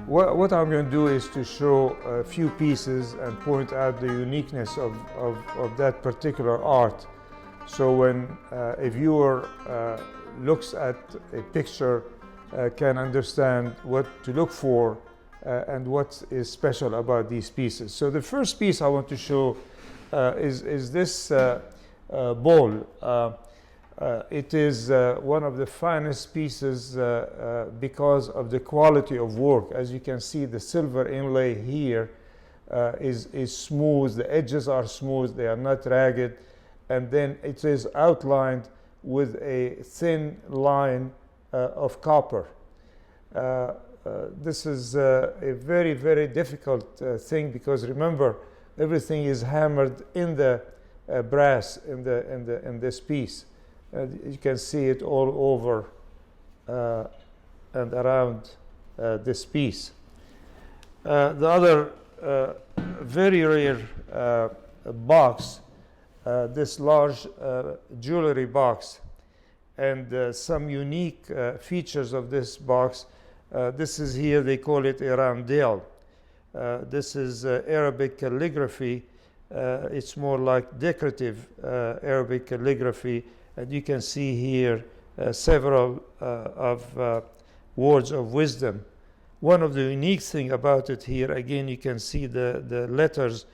What I'm going to do is to show a few pieces and point out the uniqueness of that particular art. So when a viewer looks at a picture, can understand what to look for and what is special about these pieces. So the first piece I want to show is this bowl. It is one of the finest pieces because of the quality of work. As you can see, the silver inlay here is smooth. The edges are smooth, they are not ragged, and then it is outlined with a thin line of copper. This is a very, very difficult thing, because remember, everything is hammered in the brass in this piece. You can see it all over and around this piece. The other very rare box, this large jewelry box, and some unique features of this box. This is here, they call it a roundel. This is Arabic calligraphy. It's more like decorative Arabic calligraphy. And you can see here several of words of wisdom. One of the unique thing about it here, again, you can see the letters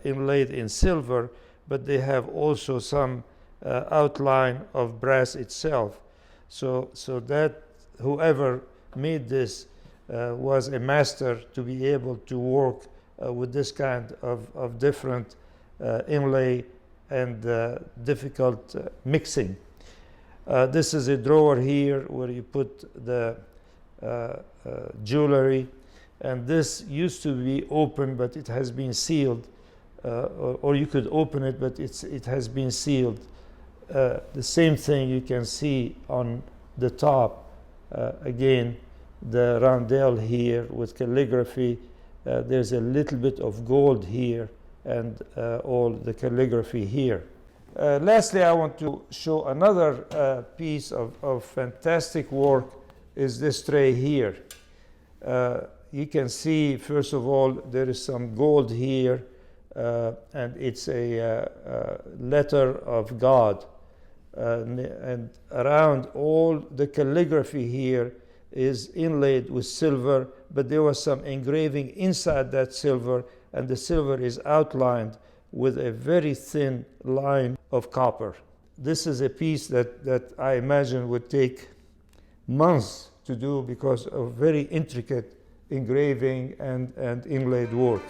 inlaid in silver, but they have also some outline of brass itself. So that whoever made this was a master to be able to work with this kind of different inlay and difficult mixing. This is a drawer here where you put the jewelry, and this used to be open, but it has been sealed, or you could open it, but it has been sealed. The same thing you can see on the top. Again, the roundel here with calligraphy. There's a little bit of gold here, and all the calligraphy here. Lastly, I want to show another piece of fantastic work, is this tray here. You can see, first of all, there is some gold here, and it's a letter of God. And around all the calligraphy here is inlaid with silver, but there was some engraving inside that silver, and the silver is outlined with a very thin line of copper. This is a piece that I imagine would take months to do because of very intricate engraving and inlaid work.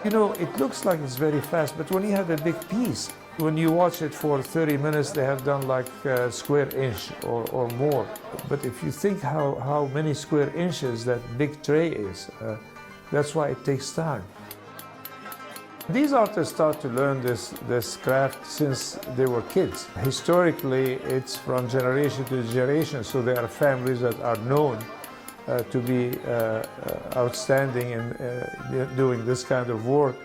You know, it looks like it's very fast, but when you have a big piece, when you watch it for 30 minutes, they have done like a square inch or more. But if you think how many square inches that big tray is, that's why it takes time. These artists start to learn this craft since they were kids. Historically, it's from generation to generation, so there are families that are known to be outstanding in doing this kind of work.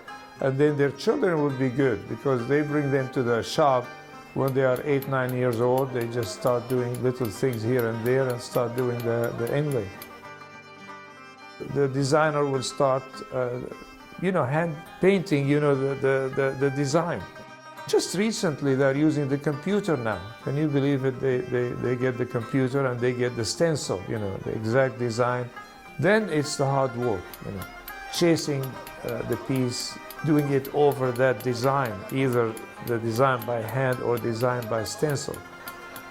And then their children would be good, because they bring them to the shop when they are 8, 9 years old. They just start doing little things here and there and start doing the inlay. The designer will start, hand painting, the design. Just recently, they're using the computer now. Can you believe it? They get the computer and they get the stencil, the exact design. Then it's the hard work, chasing the piece, doing it over that design, either the design by hand or design by stencil.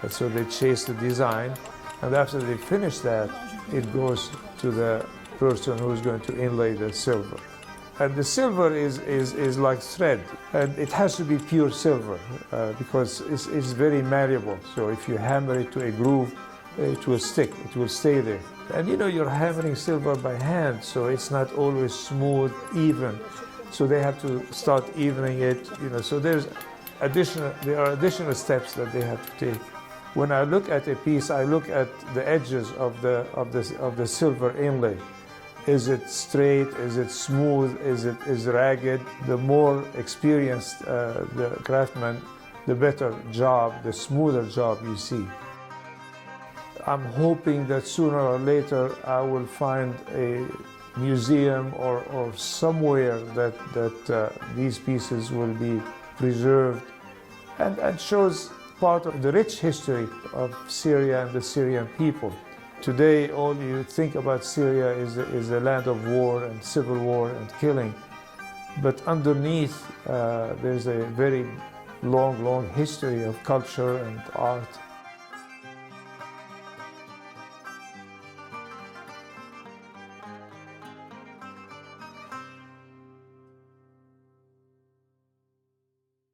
And so they chase the design, and after they finish that, it goes to the person who's going to inlay the silver. And the silver is like thread, and it has to be pure silver because it's very malleable. So if you hammer it to a groove, it will stick, it will stay there. And you're hammering silver by hand, so it's not always smooth, even. So they have to start evening it, so there are additional steps that they have to take. When I look at a piece, I look at the edges of the silver inlay. Is it straight? Is it smooth? Is it ragged? The more experienced the craftsman, the better job, the smoother job you see. I'm hoping that sooner or later I will find a museum or somewhere that these pieces will be preserved and shows part of the rich history of Syria and the Syrian people. Today, all you think about Syria is a land of war and civil war and killing. But underneath, there's a very long history of culture and art.